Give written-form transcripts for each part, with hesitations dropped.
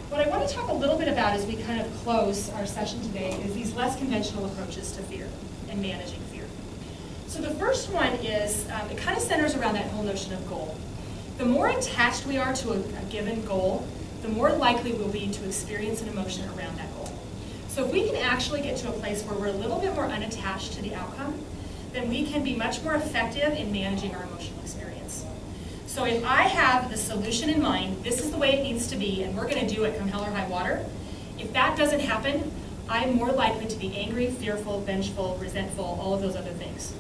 What I want to talk a little bit about as we kind of close our session today is these less conventional approaches to fear and managing fear. So the first one is, it kind of centers around that whole notion of goal. The more attached we are to a given goal, the more likely we'll be to experience an emotion around that goal. So if we can actually get to a place where we're a little bit more unattached to the outcome, then we can be much more effective in managing our emotional experience. So if I have the solution in mind, this is the way it needs to be, and we're going to do it come hell or high water, if that doesn't happen, I'm more likely to be angry, fearful, vengeful, resentful, all of those other things.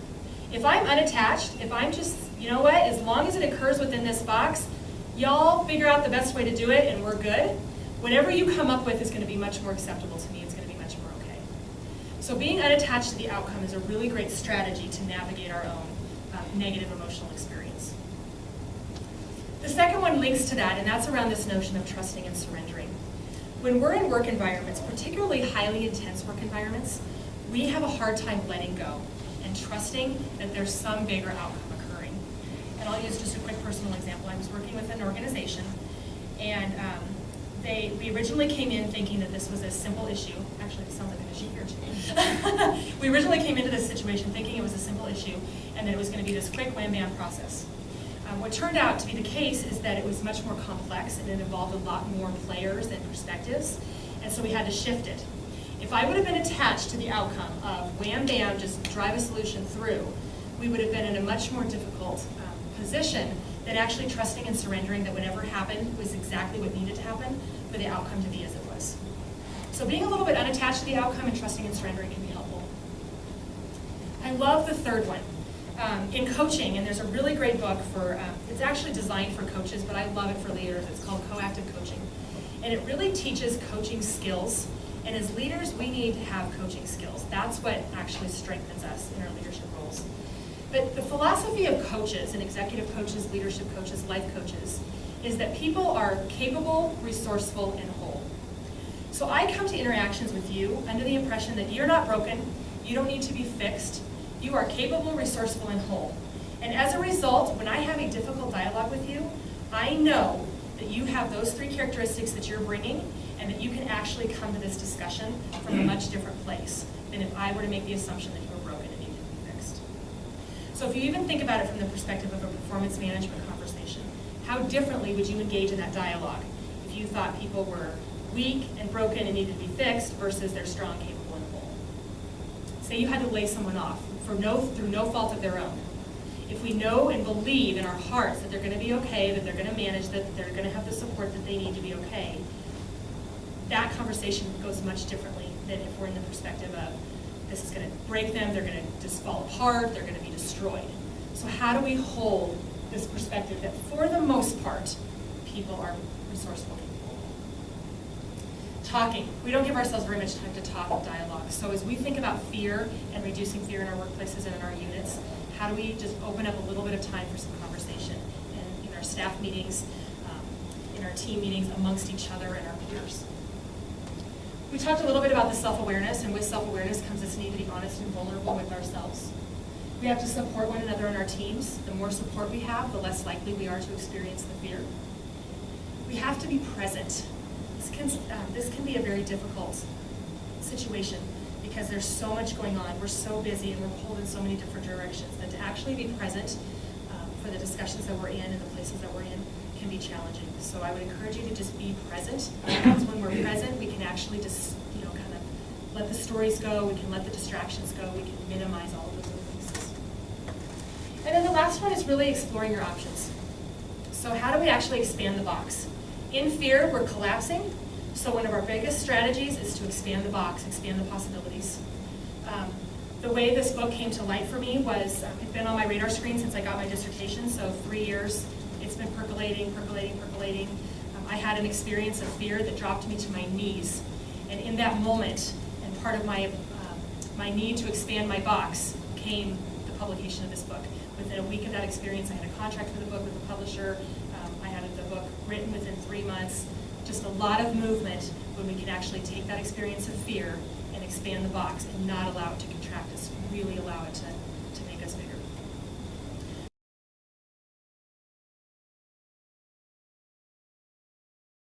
If I'm unattached, if I'm just, you know what, as long as it occurs within this box, y'all figure out the best way to do it and we're good, whatever you come up with is going to be much more acceptable to me. It's going to be much more okay. So being unattached to the outcome is a really great strategy to navigate our own negative emotional experience. The second one links to that, and that's around this notion of trusting and surrendering. When we're in work environments, particularly highly intense work environments, we have a hard time letting go and trusting that there's some bigger outcome occurring. And I'll use just a quick personal example. I was working with an organization, and we originally came in thinking that this was a simple issue. Actually, it sounds like an issue here too. We originally came into this situation thinking it was a simple issue, and that it was going to be this quick wham-bam process. What turned out to be the case is that it was much more complex, and it involved a lot more players and perspectives, and so we had to shift it. If I would have been attached to the outcome of wham-bam, just drive a solution through, we would have been in a much more difficult position than actually trusting and surrendering that whatever happened was exactly what needed to happen for the outcome to be as it was. So being a little bit unattached to the outcome and trusting and surrendering can be helpful. I love the third one. In coaching, and there's a really great book for, it's actually designed for coaches, but I love it for leaders. It's called Coactive Coaching. And it really teaches coaching skills. And as leaders, we need to have coaching skills. That's what actually strengthens us in our leadership roles. But the philosophy of coaches, and executive coaches, leadership coaches, life coaches, is that people are capable, resourceful, and whole. So I come to interactions with you under the impression that you're not broken, you don't need to be fixed, you are capable, resourceful, and whole. And as a result, when I have a difficult dialogue with you, I know that you have those three characteristics that you're bringing, and that you can actually come to this discussion from a much different place than if I were to make the assumption that you were broken and needed to be fixed. So if you even think about it from the perspective of a performance management conversation, how differently would you engage in that dialogue if you thought people were weak and broken and needed to be fixed versus they're strong, capable, and whole? Say you had to lay someone off through no fault of their own. If we know and believe in our hearts that they're going to be okay, that they're going to manage, that they're going to have the support that they need to be okay, that conversation goes much differently than if we're in the perspective of this is going to break them, they're going to just fall apart, they're going to be destroyed. So how do we hold this perspective that for the most part, people are resourceful people? Talking. We don't give ourselves very much time to talk and dialogue. So as we think about fear and reducing fear in our workplaces and in our units, how do we just open up a little bit of time for some conversation in our staff meetings, in our team meetings, amongst each other and our peers? We talked a little bit about the self-awareness, and with self-awareness comes this need to be honest and vulnerable with ourselves. We have to support one another in our teams. The more support we have, the less likely we are to experience the fear. We have to be present. This can be a very difficult situation because there's so much going on. We're so busy and we're pulled in so many different directions that to actually be present for the discussions that we're in and the places that we're in can be challenging. So I would encourage you to just be present. Because when we're present, we can actually just, kind of let the stories go. We can let the distractions go. We can minimize all of those other pieces. And then the last one is really exploring your options. So how do we actually expand the box? In fear, we're collapsing. So one of our biggest strategies is to expand the box, expand the possibilities. The way this book came to light for me was, it's been on my radar screen since I got my dissertation, so 3 years. It's been percolating. I had an experience of fear that dropped me to my knees. And in that moment, and part of my need to expand my box, came the publication of this book. Within a week of that experience, I had a contract for the book with the publisher. I had the book written within 3 months. Just a lot of movement when we can actually take that experience of fear and expand the box and not allow it to contract us